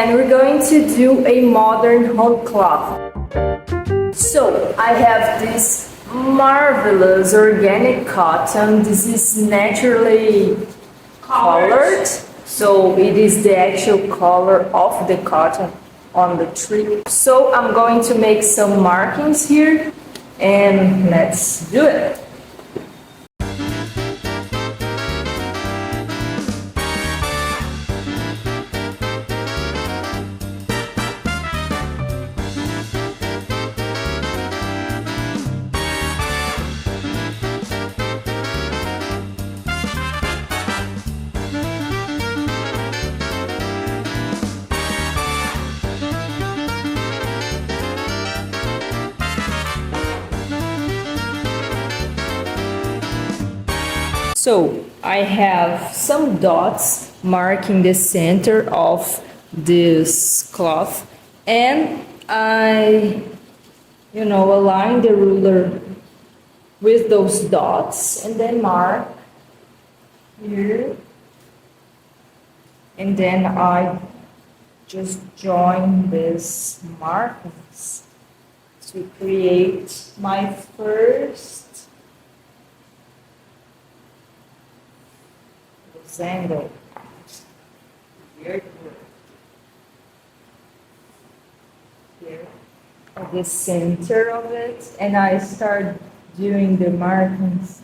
And we're going to do a modern whole cloth. So I have this marvelous organic cotton. This is naturally colored, so it is the actual color of the cotton on the tree. So I'm going to make some markings here and let's do it. So I have some dots marking the center of this cloth, and I, align the ruler with those dots and then mark here, and then I just join these markings to create my first angle here at the center of it, and I start doing the markings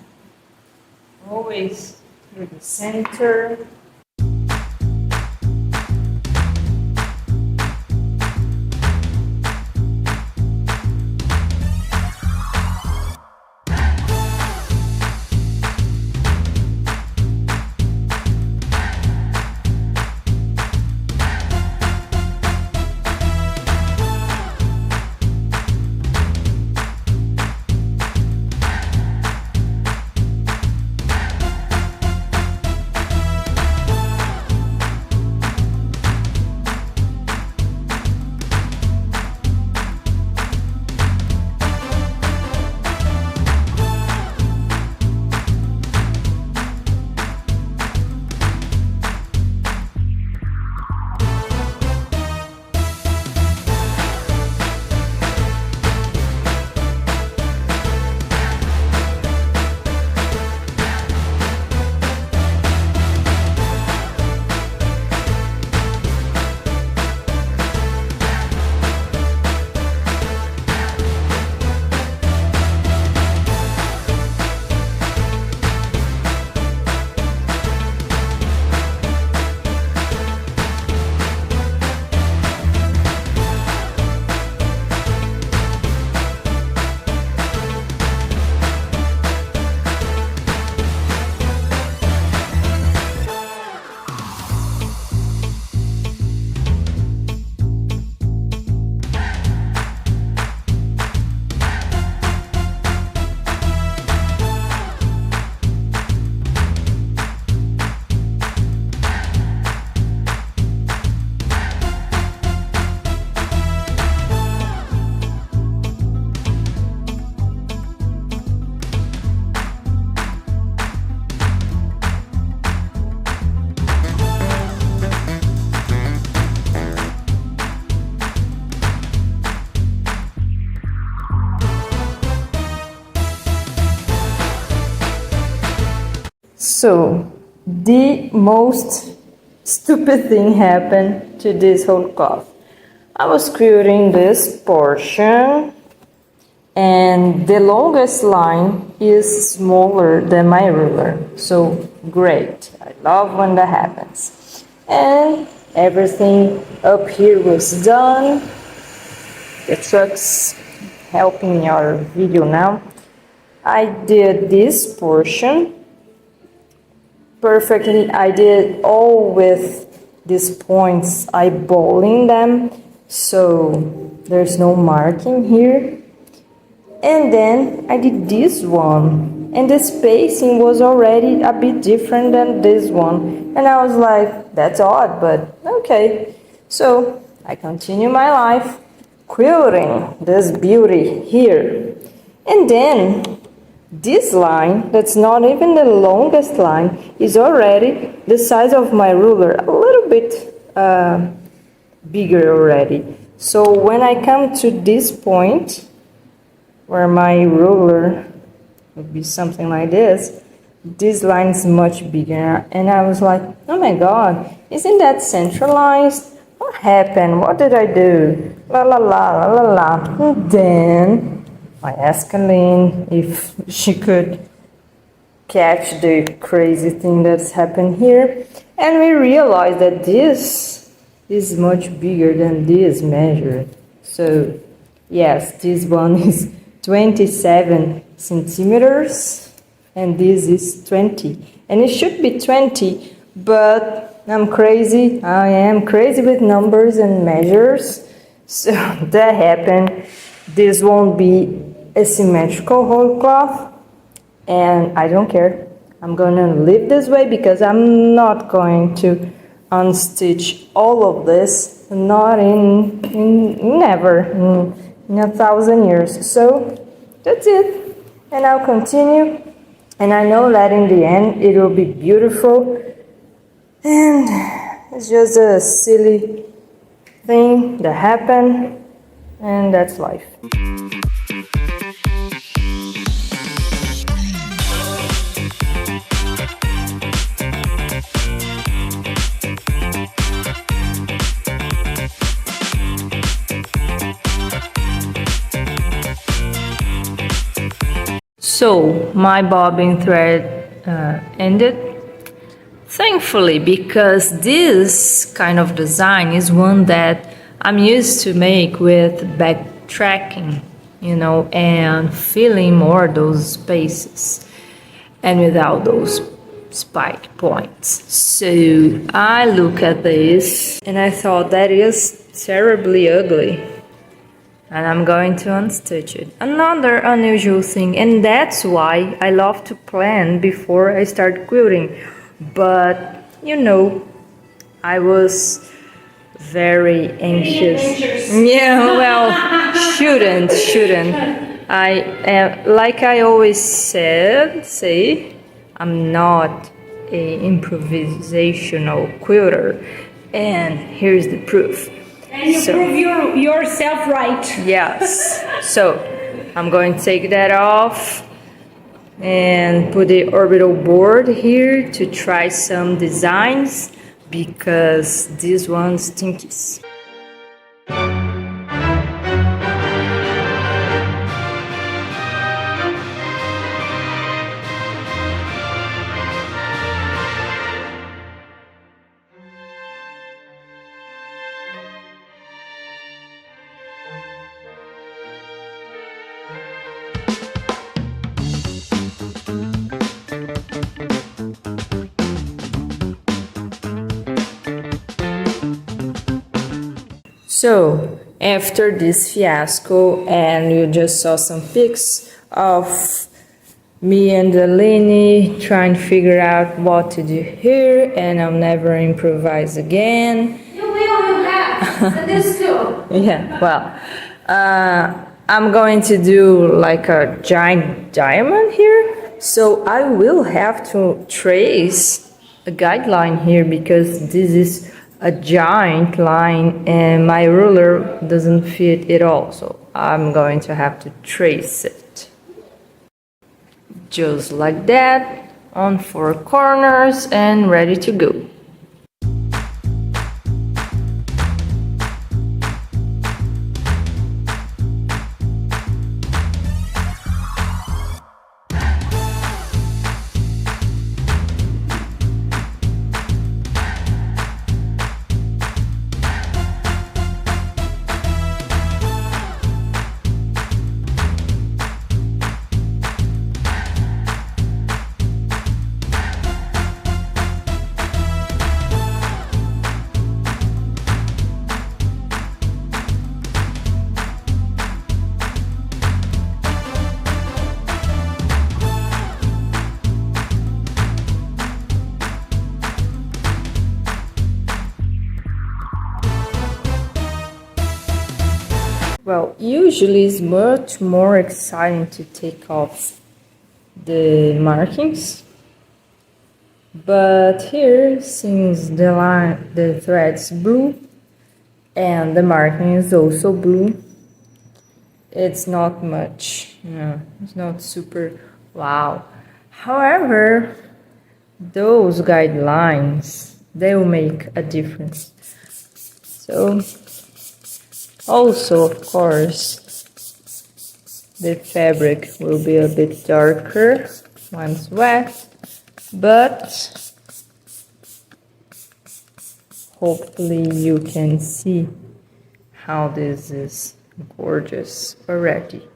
always through the center. So the most stupid thing happened to this whole cloth. I was quilting this portion, and the longest line is smaller than my ruler. So great, I love when that happens. And everything up here was done. The truck's helping our video now. I did this portion perfectly. I did all with these points, eyeballing them, so there's no marking here. And then I did this one, and the spacing was already a bit different than this one, and I was like, that's odd, but okay. So I continue my life quilting this beauty here. And then this line, that's not even the longest line, is already the size of my ruler, a little bit bigger already. So when I come to this point where my ruler would be something like this line is much bigger, and I was like, oh my god, isn't that centralized? What happened? What did I do? La la la la la la. And then I asked Aline if she could catch the crazy thing that's happened here, and we realized that this is much bigger than this measure. So yes, this one is 27 centimeters and this is 20, and it should be 20, but I'm crazy. I am crazy with numbers and measures, so that happened. This won't be a symmetrical whole cloth, and I don't care. I'm gonna leave this way because I'm not going to unstitch all of this, not in never, in 1,000 years. So that's it, and I'll continue, and I know that in the end it will be beautiful, and it's just a silly thing that happened, and that's life. So my bobbin thread ended, thankfully, because this kind of design is one that I'm used to make with backtracking, you know, and filling more those spaces and without those spike points. So I look at this and I thought that is terribly ugly, and I'm going to unstitch it. Another unusual thing, and that's why I love to plan before I start quilting. But you know, I was very anxious. Yeah, well, shouldn't. Like I always say, I'm not a improvisational quilter, and here's the proof. And you prove yourself right. Yes. So I'm going to take that off and put the orbital board here to try some designs, because this one stinks. So after this fiasco, and you just saw some pics of me and Aline trying to figure out what to do here, and I'll never improvise again. You have. And this too. Yeah, well, I'm going to do like a giant diamond here, so I will have to trace a guideline here because this is a giant line and my ruler doesn't fit it all, so I'm going to have to trace it. Just like that, on 4 corners and ready to go. Well, usually it's much more exciting to take off the markings, but here, since the thread's blue, And the marking is also blue. It's not much, it's not super wow. However, those guidelines, they will make a difference. So also, of course, the fabric will be a bit darker once wet, but hopefully you can see how this is gorgeous already.